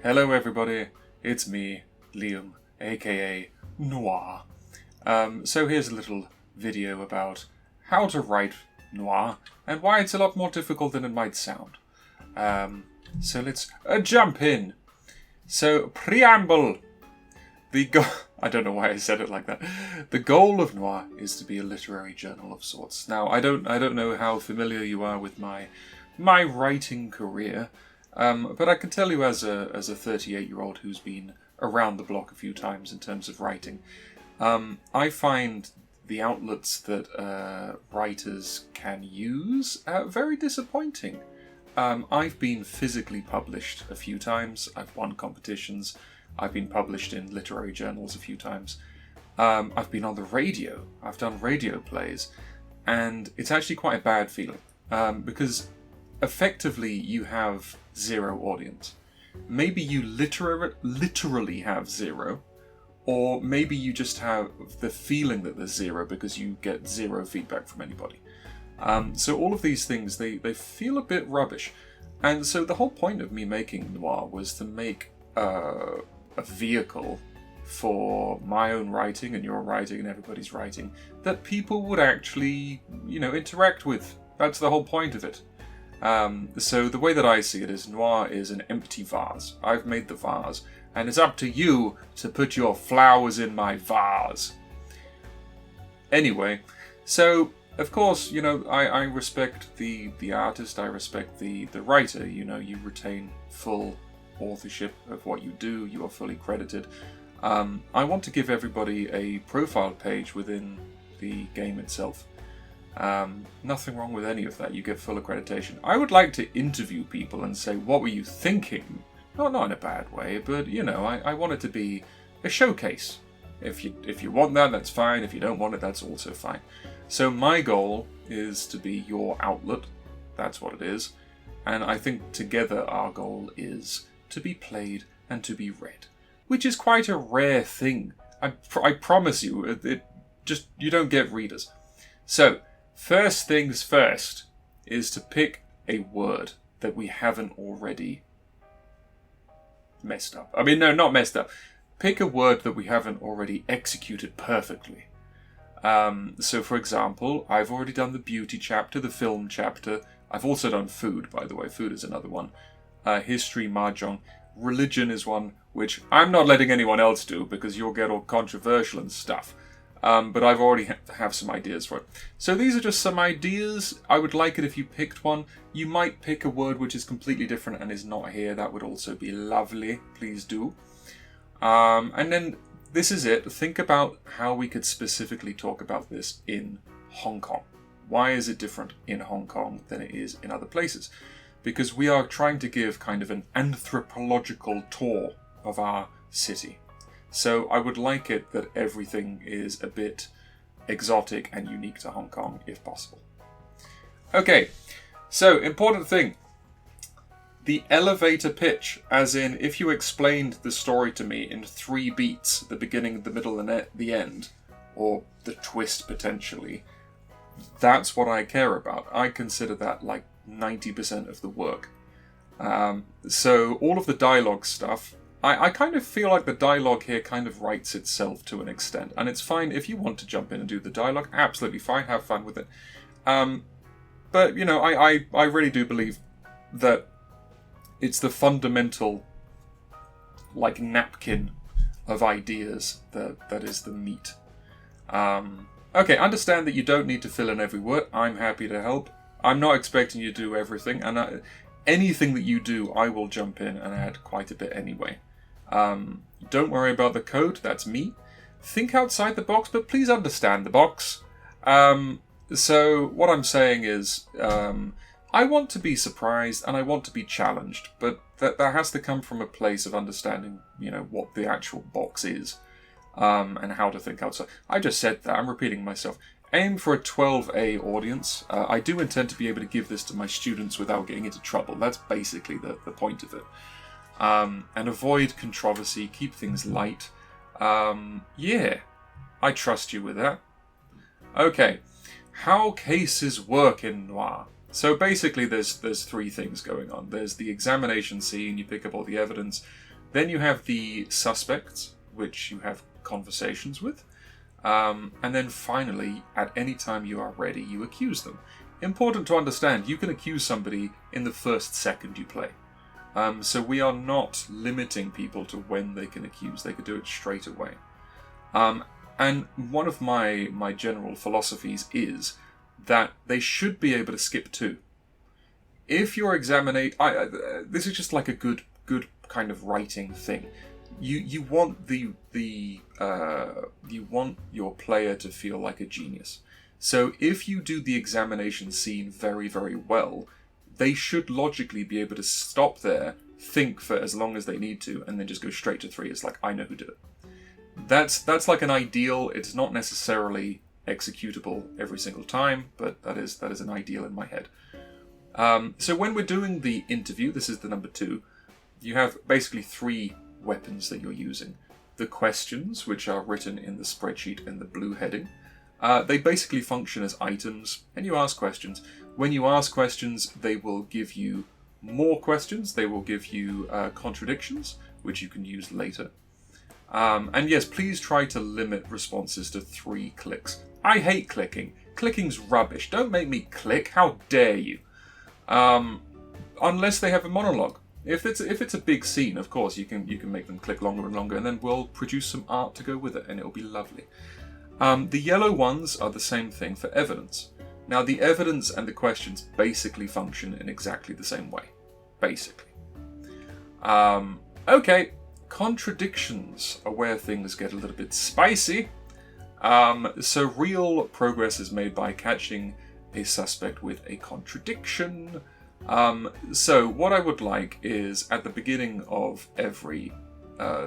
Hello everybody, it's me, Liam, aka Noir. So here's a little video about how to write Noir and why it's a lot more difficult than it might sound. So let's jump in. So, preamble. I don't know why I said it like that. The goal of Noir is to be a literary journal of sorts. Now, I don't know how familiar you are with my writing career, but I can tell you as a 38-year-old who's been around the block a few times in terms of writing, I find the outlets that writers can use very disappointing. I've been physically published a few times. I've won competitions. I've been published in literary journals a few times. I've been on the radio. I've done radio plays. And it's actually quite a bad feeling. Because effectively you have zero audience. Maybe you literally have zero. Or maybe you just have the feeling that there's zero because you get zero feedback from anybody. So all of these things, they feel a bit rubbish. And so the whole point of me making Noir was to make a vehicle for my own writing and your writing and everybody's writing that people would actually, interact with. That's the whole point of it. So the way that I see it is Noir is an empty vase. I've made the vase, and it's up to you to put your flowers in my vase. Anyway, so of course, I respect the artist, I respect the writer. You retain full authorship of what you do, you are fully credited. I want to give everybody a profile page within the game itself. Nothing wrong with any of that, you get full accreditation. I would like to interview people and say, what were you thinking? Not in a bad way, but I want it to be a showcase. If you want that, that's fine. If you don't want it, that's also fine. So my goal is to be your outlet. That's what it is. And I think together our goal is to be played and to be read, which is quite a rare thing. I promise you, you don't get readers. So first things first is to pick a word that we haven't already messed up. I mean, no, not messed up. Pick a word that we haven't already executed perfectly. So, for example, I've already done the beauty chapter, the film chapter. I've also done food, by the way. Food is another one. History, mahjong. Religion is one which I'm not letting anyone else do because you'll get all controversial and stuff. But I've already have some ideas for it. So these are just some ideas. I would like it if you picked one. You might pick a word which is completely different and is not here. That would also be lovely. Please do. And then this is it. Think about how we could specifically talk about this in Hong Kong. Why is it different in Hong Kong than it is in other places? Because we are trying to give kind of an anthropological tour of our city. So I would like it that everything is a bit exotic and unique to Hong Kong, if possible. Okay, so important thing. The elevator pitch, as in if you explained the story to me in 3 beats, the beginning, the middle, and the end, or the twist potentially, that's what I care about. I consider that like 90% of the work. So all of the dialogue stuff, I kind of feel like the dialogue here kind of writes itself to an extent, and it's fine if you want to jump in and do the dialogue, absolutely fine, have fun with it. But, I really do believe that it's the fundamental, like, napkin of ideas that is the meat. Okay, understand that you don't need to fill in every word. I'm happy to help. I'm not expecting you to do everything, and anything that you do, I will jump in and add quite a bit anyway. Don't worry about the code, that's me. Think outside the box, but please understand the box. So what I'm saying is, I want to be surprised and I want to be challenged, but that has to come from a place of understanding, what the actual box is, and how to think outside. I just said that, I'm repeating myself. Aim for a 12A audience. I do intend to be able to give this to my students without getting into trouble. That's basically the point of it. And avoid controversy, keep things light. Yeah, I trust you with that. Okay, how cases work in Noir. So basically there's 3 things going on. There's the examination scene, you pick up all the evidence. Then you have the suspects, which you have conversations with. And then finally, at any time you are ready, you accuse them. Important to understand, you can accuse somebody in the first second you play. So we are not limiting people to when they can accuse. They could do it straight away. And one of my general philosophies is that they should be able to skip 2. If you're this is just like a good kind of writing thing. You want you want your player to feel like a genius. So if you do the examination scene very, very well, they should logically be able to stop there, think for as long as they need to, and then just go straight to 3. It's like, I know who did it. That's like an ideal. It's not necessarily executable every single time, but that is an ideal in my head. So when we're doing the interview, this is the number 2, you have basically 3 weapons that you're using. The questions, which are written in the spreadsheet in the blue heading, they basically function as items, and you ask questions. When you ask questions, they will give you more questions. They will give you contradictions, which you can use later. And yes, please try to limit responses to 3 clicks. I hate clicking. Clicking's rubbish. Don't make me click. How dare you? Unless they have a monologue. If it's a big scene, of course, you can make them click longer and longer, and then we'll produce some art to go with it, and it'll be lovely. The yellow ones are the same thing for evidence. Now, the evidence and the questions basically function in exactly the same way. Basically. Okay, contradictions are where things get a little bit spicy. So real progress is made by catching a suspect with a contradiction. So what I would like is, at the beginning of every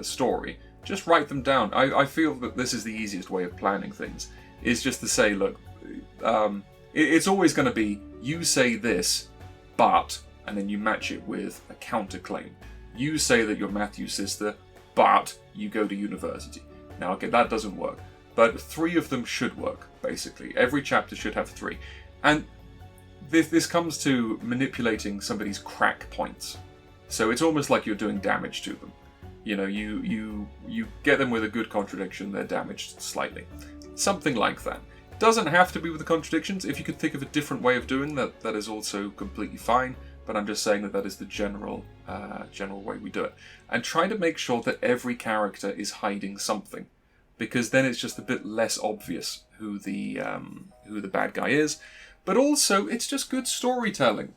story, just write them down. I feel that this is the easiest way of planning things, is just to say, look, it's always going to be, you say this, but, and then you match it with a counterclaim. You say that you're Matthew's sister, but you go to university. Now, okay, that doesn't work, but 3 of them should work, basically. Every chapter should have 3. And this comes to manipulating somebody's crack points. So it's almost like you're doing damage to them. You know, you get them with a good contradiction, they're damaged slightly. Something like that. Doesn't have to be with the contradictions. If you could think of a different way of doing that, that is also completely fine. But I'm just saying that is the general way we do it. And try to make sure that every character is hiding something, because then it's just a bit less obvious who the bad guy is. But also, it's just good storytelling.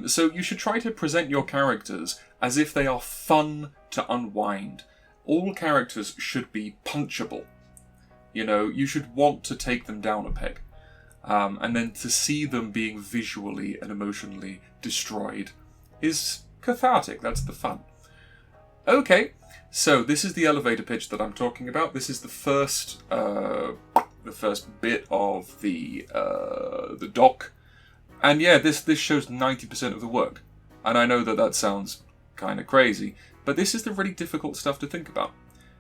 So you should try to present your characters as if they are fun to unwind. All characters should be punchable. You know, you should want to take them down a peg. And then to see them being visually and emotionally destroyed is cathartic. That's the fun. Okay, so this is the elevator pitch that I'm talking about. This is the first bit of the doc, and yeah, this shows 90% of the work. And I know that sounds kind of crazy, but this is the really difficult stuff to think about.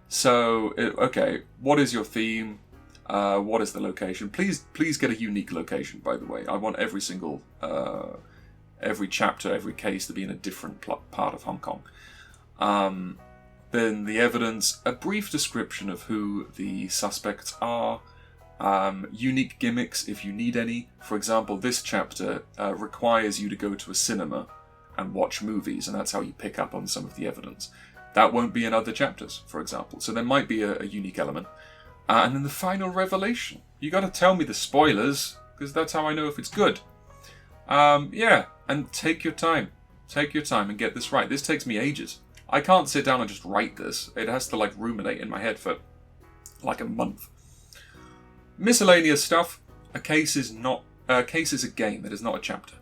So, okay, what is your theme? What is the location? Please get a unique location, by the way. I want every single, every chapter, every case to be in a different part of Hong Kong. Then the evidence, a brief description of who the suspects are, unique gimmicks if you need any. For example, this chapter requires you to go to a cinema and watch movies, and that's how you pick up on some of the evidence. That won't be in other chapters, for example. So there might be a unique element. And then the final revelation. You got to tell me the spoilers, because that's how I know if it's good. Yeah, and take your time. Take your time and get this right. This takes me ages. I can't sit down and just write this. It has to like ruminate in my head for like a month. Miscellaneous stuff. A case is a game. It is not a chapter.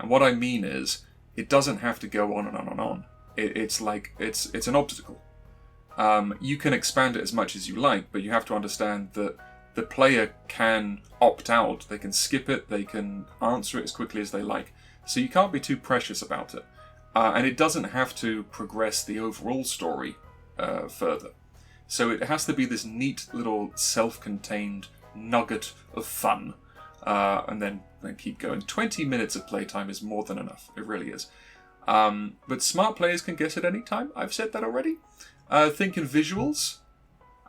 And what I mean is, it doesn't have to go on and on and on. It's an obstacle. You can expand it as much as you like, but you have to understand that the player can opt out. They can skip it. They can answer it as quickly as they like. So you can't be too precious about it. And it doesn't have to progress the overall story further. So it has to be this neat little self-contained nugget of fun. And then keep going. 20 minutes of playtime is more than enough. It really is. But smart players can guess at any time. I've said that already. Think in visuals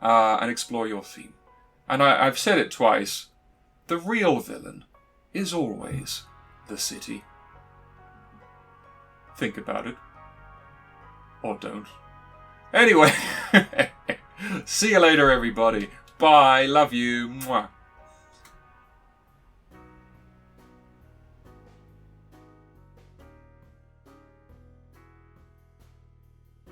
and explore your theme. And I've said it twice. The real villain is always the city. Think about it. Or don't. Anyway, see you later, everybody. Bye. Love you. Mwah.